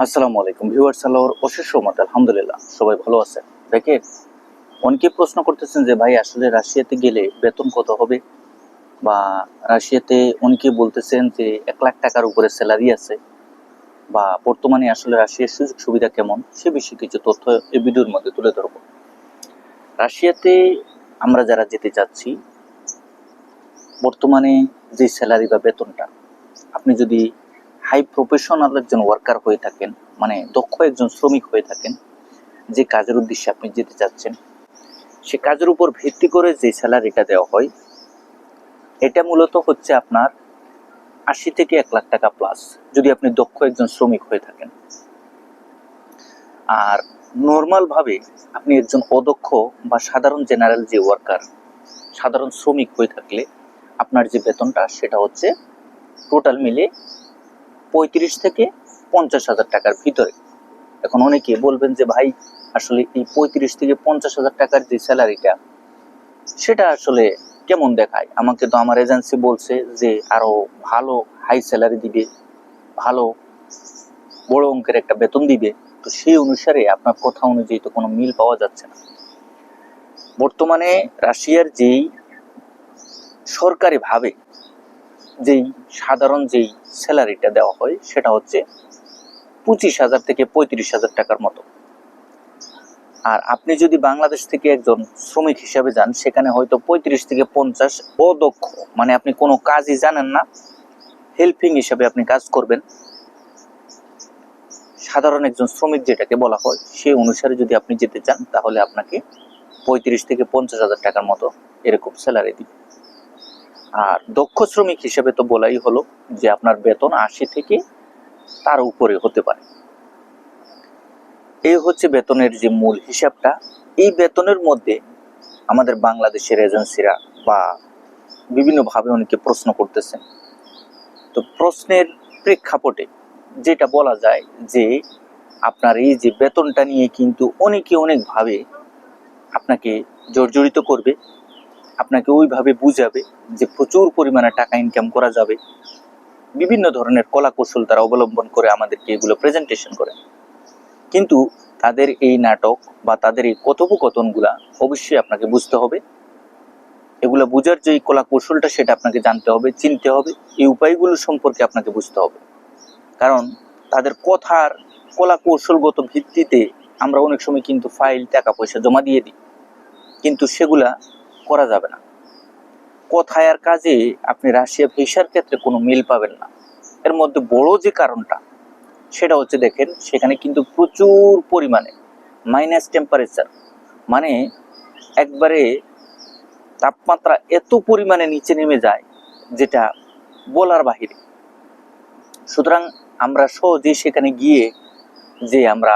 আসসালামু আলাইকুম ভিউয়ার্স, আল্লাহর অশেষ রহমতে আলহামদুলিল্লাহ সবাই ভালো আছে। দেখেন, অনেকে প্রশ্ন করতেছেন যে ভাই আসলে রাশিয়াতে গেলে বেতন কত হবে, বা রাশিয়াতে অনেকে বলতেছেন যে 1 লাখ টাকার উপরে স্যালারি আছে, বা বর্তমানে আসলে রাশিয়ার সুযোগ সুবিধা কেমন, সে বিষয়ে কিছু তথ্য এই ভিডিওর মধ্যে তুলে ধরবো। রাশিয়াতে আমরা যারা যেতে চাচ্ছি, বর্তমানে যে স্যালারি বা বেতনটা, আপনি যদি হাই প্রফেশনাল একজন ওয়ার্কার হয়ে থাকেন, মানে দক্ষ একজন শ্রমিক হয়ে থাকেন, যে কাজের উদ্দেশ্যে আপনি যেতে চাচ্ছেন, সে কাজের উপর ভিত্তি করে যে স্যালারিটা দেওয়া হয়, এটা মূলত হচ্ছে আপনার 80 থেকে 1 লাখ টাকা প্লাস, যদি আপনি দক্ষ একজন শ্রমিক হয়ে থাকেন। আর নর্মাল ভাবে আপনি একজন অদক্ষ বা সাধারণ জেনারেল যে ওয়ার্কার, সাধারণ শ্রমিক হয়ে থাকলে আপনার যে বেতনটা সেটা হচ্ছে টোটাল মিলে 35 থেকে 50 হাজার টাকার ভিতরে। এখন অনেকে বলবেন যে ভাই আসলে এই 35 থেকে 50 হাজার টাকার যে স্যালারিটা, সেটা আসলে কেমন দেখায়? আমাকে তো আমার এজেন্সি বলছে যে আরো ভালো হাই স্যালারি দিবে, ভালো বড় অঙ্কের একটা বেতন দিবে। তো সেই অনুসারে আপনার কথা অনুযায়ী তো কোনো মিল পাওয়া যাচ্ছে না। বর্তমানে রাশিয়ার যেই সরকারি ভাবে যেই সাধারণ যেই স্যালারিটা দেওয়া হয়, সেটা হচ্ছে 25,000 থেকে 35,000 টাকার মতো। আর আপনি যদি বাংলাদেশ থেকে একজন শ্রমিক হিসাবে যান, সেখানে হয়তো 35 থেকে 50 অদক্ষ, মানে আপনি কোনো কাজই জানেন না, হেল্পিং হিসাবে আপনি কাজ করবেন, সাধারণ একজন শ্রমিক যেটাকে বলা হয়, সেই অনুসারে যদি আপনি যেতে চান, তাহলে আপনাকে 35 থেকে 50,000 টাকার মতো এরকম স্যালারি দিবে। আর দক্ষ শ্রমিক হিসেবে তো বলাই হলো যে আপনার বেতন 80 থেকে তার উপরে হতে পারে। এই হচ্ছে বেতনের যে মূল হিসাবটা। এই বেতনের মধ্যে আমাদের বাংলাদেশের এজেন্সিরা বা বিভিন্নভাবে অনেকে প্রশ্ন করতেছেন। তো প্রশ্নের প্রেক্ষাপটে যেটা বলা যায় যে আপনার এই যে বেতনটা নিয়ে কিন্তু অনেকে অনেকভাবে আপনাকে জর্জরিত করবে, আপনাকে ওইভাবে বুঝাবে যে প্রচুর পরিমাণে টাকা ইনকাম করা যাবে। বিভিন্ন ধরনের কলা কৌশল তারা অবলম্বন করে আমাদেরকে এগুলো প্রেজেন্টেশন করে। কিন্তু তাদের এই নাটক বা তাদের এই কথোপকথনগুলা অবশ্যই আপনাকে বুঝতে হবে। এগুলো বোঝার যে কলা কৌশলটা, সেটা আপনাকে জানতে হবে, চিনতে হবে। এই উপায়গুলো সম্পর্কে আপনাকে বুঝতে হবে। কারণ তাদের কথার কলা কৌশলগত ভিত্তিতে আমরা অনেক সময় কিন্তু ফাইল, টাকা পয়সা জমা দিয়ে দিই, কিন্তু সেগুলা করা যাবে না। কথায় আর কাজে আপনি রাশিয়া ভিসার ক্ষেত্রে কোনো মিল পাবেন না। এর মধ্যে বড় যে কারণটা, সেটা হচ্ছে দেখেন, সেখানে কিন্তু প্রচুর পরিমাণে মাইনাস টেম্পারেচার, মানে একবারে তাপমাত্রা এত পরিমাণে নিচে নেমে যায় যেটা বলার বাহিরে। সুতরাং আমরা সহজেই সেখানে গিয়ে যে আমরা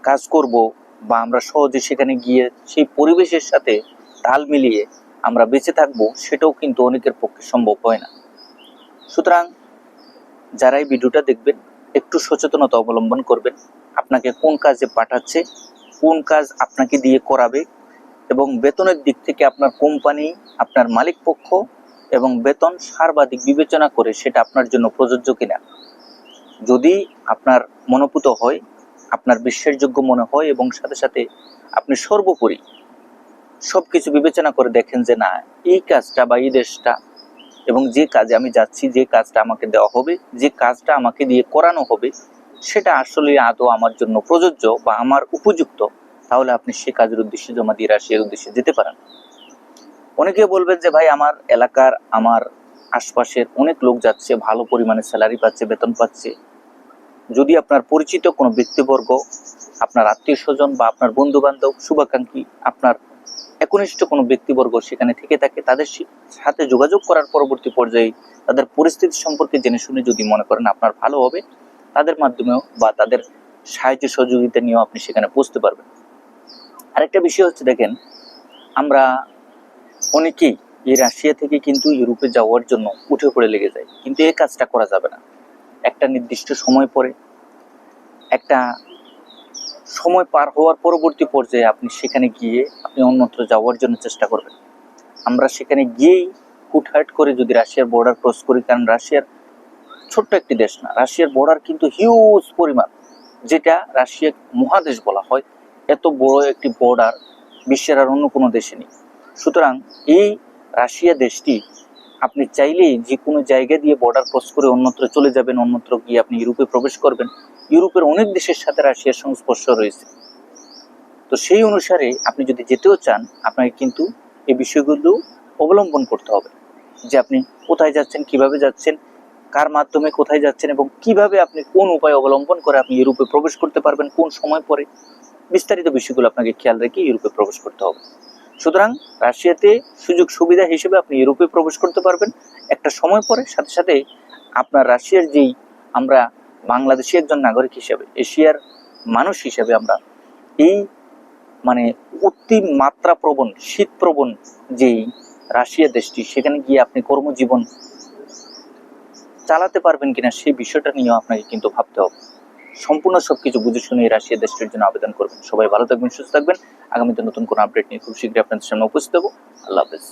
কাজ করব, বা আমরা সহজে সেখানে গিয়ে সেই পরিবেশের সাথে তাল মিলিয়ে আমরা বেঁচে থাকবো, সেটাও কিন্তু অনেকের পক্ষে সম্ভব হয় না। সুতরাং যারা এই ভিডিওটা দেখবেন, একটু সচেতনতা অবলম্বন করবেন। আপনাকে কোন কাজে পাঠাচ্ছে, কোন কাজ আপনাকে দিয়ে করাবে, এবং বেতনের দিক থেকে আপনার কোম্পানি, আপনার মালিক পক্ষ এবং বেতন সর্বাধিক বিবেচনা করে সেটা আপনার জন্য প্রযোজ্য কিনা। যদি আপনার মনোপুত হয়, আপনার বিশ্বাসযোগ্য মনে হয়, এবং সাথে সাথে আপনি সর্বোপরি সবকিছু বিবেচনা করে দেখেন যে না, এই কাজটা বা এই দেশটা এবং যে কাজে আমি যাচ্ছি, যে কাজটা আমাকে দেওয়া হবে, যে কাজটা আমাকে দিয়ে করানো হবে, সেটা আসলে আদৌ আমার জন্য প্রযোজ্য বা আমার উপযুক্ত, তাহলে আপনি সে কাজের উদ্দেশ্যে জমা দিয়ে রাশিয়ার উদ্দেশ্যে যেতে পারেন। অনেকে বলবেন যে ভাই আমার এলাকার, আমার আশপাশের অনেক লোক যাচ্ছে, ভালো পরিমাণে স্যালারি পাচ্ছে, বেতন পাচ্ছে। যদি আপনার পরিচিত কোনো ব্যক্তিবর্গ, আপনার আত্মীয় স্বজন বা আপনার বন্ধু বান্ধব, শুভাকাঙ্ক্ষী, আপনার একনিষ্ঠ কোনো ব্যক্তিবর্গ সেখানে থেকে থাকে, তাদের সাথে যোগাযোগ করার পরবর্তী পর্যায়ে তাদের পরিস্থিতি সম্পর্কে জেনে শুনে যদি মনে করেন আপনার ভালো হবে, তাদের মাধ্যমেও বা তাদের সাহায্য সহযোগিতা নিয়েও আপনি সেখানে পৌঁছতে পারবেন। আরেকটা বিষয় হচ্ছে দেখেন, আমরা অনেকেই এই রাশিয়া থেকে কিন্তু ইউরোপে যাওয়ার জন্য উঠে পড়ে লেগে যায়, কিন্তু এই কাজটা করা যাবে না। একটা নির্দিষ্ট সময় পরে, একটা সময় পার হওয়ার পরবর্তী পর্যায়ে আপনি সেখানে গিয়ে আপনি অন্যত্র যাওয়ার জন্য চেষ্টা করবেন। আমরা সেখানে গিয়েই হুটহাট করে যদি রাশিয়ার বর্ডার ক্রস করি, কারণ রাশিয়ার ছোট্ট একটি দেশ না, রাশিয়ার বর্ডার কিন্তু হিউজ পরিমাণ, যেটা রাশিয়া মহাদেশ বলা হয়। এত বড় একটি বর্ডার বিশ্বের আর অন্য কোনো দেশে নেই। সুতরাং এই রাশিয়া দেশটি আপনি চাইলেই যে কোনো জায়গা দিয়ে বর্ডার ক্রস করে অন্যত্র চলে যাবেন, অন্যত্র গিয়ে আপনি ইউরোপে প্রবেশ করবেন। ইউরোপের অনেক দেশের সাথে রাশিয়ার সংস্পর্শ রয়েছে। তো সেই অনুসারে আপনি যদি যেতেও চান, আপনাকে কিন্তু এই বিষয়গুলো অবলম্বন করতে হবে, যে আপনি কোথায় যাচ্ছেন, কিভাবে যাচ্ছেন, কার মাধ্যমে কোথায় যাচ্ছেন, এবং কিভাবে আপনি কোন উপায় অবলম্বন করে আপনি ইউরোপে প্রবেশ করতে পারবেন, কোন সময় পরে, বিস্তারিত বিষয়গুলো আপনাকে খেয়াল রেখে ইউরোপে প্রবেশ করতে হবে। সুতরাং রাশিয়াতে সুযোগ সুবিধা হিসেবে আপনি ইউরোপে প্রবেশ করতে পারবেন একটা সময় পরে। সাথে সাথে আপনার রাশিয়ার যেই, আমরা বাংলাদেশি একজন নাগরিক হিসেবে, এশিয়ার মানুষ হিসেবে, আমরা এই মানে অতি মাত্রা প্রবণ, শীত প্রবণ যেই রাশিয়া দেশটি, সেখানে গিয়ে আপনি কর্মজীবন চালাতে পারবেন কিনা সেই বিষয়টা নিয়েও আপনাকে কিন্তু ভাবতে হবে। সম্পূর্ণ সবকিছু বুঝে শুনে এই রাশিয়া দেশটির জন্য আবেদন করবেন। সবাই ভালো থাকবেন, সুস্থ থাকবেন। আগামীতে নতুন কোনো আপডেট নিয়ে খুব শীঘ্রই আপনাদের সামনে উপস্থিত হবো। আল্লাহ হাফেজ।